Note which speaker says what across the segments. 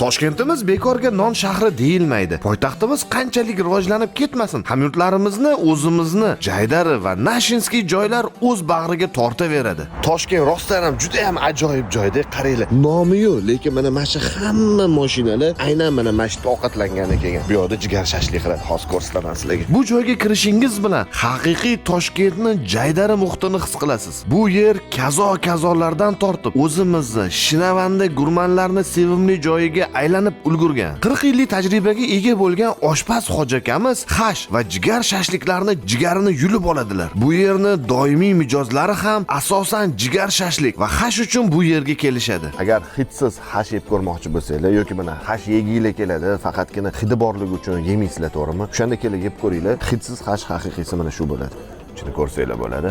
Speaker 1: Toshkentimiz bekorga non shahri deyilmaydi. Poytaxtimiz qanchalik rivojlanib ketmasin, hamyurtlarimizni o'zimizni Jaydari va Nashinskiy joylar o'z bag'riga tortaveradi. Toshkent rostdan ham juda ham ajoyib joyda, qaranglar. Nomi yo'q, lekin mana mana shu hamma mashinalar aynan mana mana shu ovqatlangani kelgan. Bu yerda jigar shashlik qiladi, hozir ko'rsataman sizlarga. Bu joyga kirishingiz bilan haqiqiy Toshkentni Jaydari muhitini his qilasiz. Bu yer kazo-kazolardan tortib o'zimizni Shinavanda gurmanlarni sevimli joyiga aylanib ulgurgan. 40 yillik tajribaga ega bo'lgan oshpaz Hoji akamiz hash va jigar shashliklarni jigarini yulib oladilar. Bu yerni doimiy mijozlari ham asosan jigar shashlik va hash uchun bu yerga kelishadi. Agar hidsiz hash yeb ko'rmoqchi bo'lsanglar yoki mana hash yeginglar keladi, faqatgina hidi borligi uchun yemaysizlar, to'g'rimi? O'shanda kelib yeb ko'ringlar. Hidsiz hash haqiqiysi mana shu bo'ladi. Shuni ko'rsanglar bo'ladi.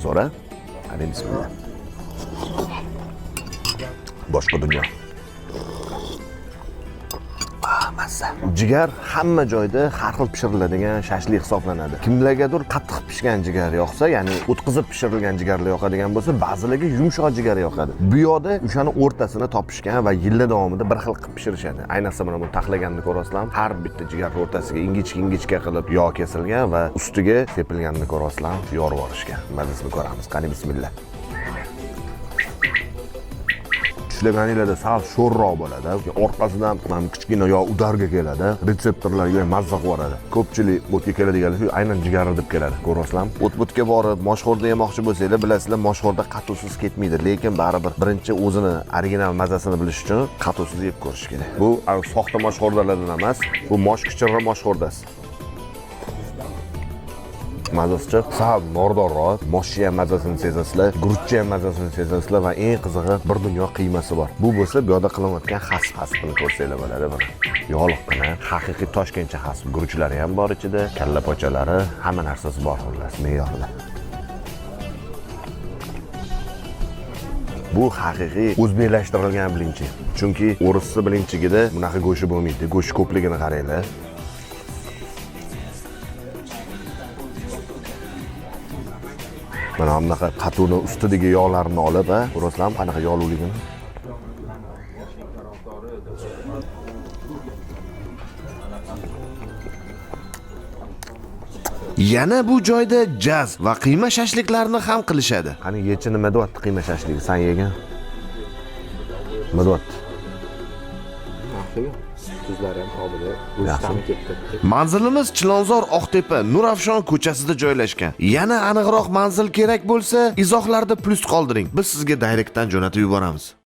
Speaker 1: Zo'ra. Hadi bismillah. Boshqa dunyo. Jigar hamma joyda har xil pishiriladigan shashlik hisoblanadi. Kimlargadir qattiq pishgan jigar yoqsa, ya'ni o'tkazib pishirilgan jigarlar yoqadigan bo'lsa, ba'zilarga yumshoq jigar yoqadi. Bu yoqda o'shani o'rtasini topishgan va yillar davomida bir xil qilib pishirishadi. Ayniqsa mana buni taxlaganini ko'rasizlar, har bitta jigar o'rtasiga ingichka qilib yog' kesilgan va ustiga sepilganini ko'rasizlar, yorib olishgan. Mazasini ko'ramiz. Qani bismillah. Ishlaganinglarda sal sho'rroq bo'ladi. Orqasidan mana kichkina yo udarga keladi. Retseptorlarga mazza qiladi. Ko'pchilik o'tga keladiganlar shu aynan jigarni deb keladi. Ko'rasizlarmi? O't-butga borib, moshxo'rda yemoqchi bo'lsanglar, bilasizlar, moshxo'rda qatusiz ketmaydi, lekin baribir birinchi o'zini original mazasini bilish uchun qatusiz yeb ko'rish kerak. Bu soxta moshxo'rdalardan emas, bu moshkichirra moshxo'rdasi. Mazasi sal nordonroq, moshchi ham mazasini sezasizlar, guruchchi ham mazasini sezasizlar va eng qizig'i bir dunyo qiymasi bor. Bu bo'lsa, bu yerda qilinayotgan hasbini ko'rsanglar bo'ladi mana. Yoliqqina, haqiqiy toshkentcha hasb, guruchlari ham bor ichida, kalla pochalari, hamma narsasi bor xullas, me'yorli. Bu haqiqiy o'zbeklashtirilgan bilinchi. Chunki o'risli bilinchigida bunaqa go'shi bo'lmaydi. Go'sh ko'pligini qaranglar. Mana bunaqa qatuni ustidagi yog'larni olib, ko'rasizlarmi qanaqa yog'liligini? Yana bu joyda jaz va qiyma shashliklarni ham qilishadi. Qani yechi nima deyapti qiyma shashligi? Sen yegan? Nima deyapti? Tuzlari ham qobili, o'ztami ketdi. Manzilimiz Chilonzor Oqtepa Nurafshon ko'chasida joylashgan. Yana aniqroq manzil kerak bo'lsa, izohlarda plus qoldiring. Biz sizga direktdan jo'natib yuboramiz.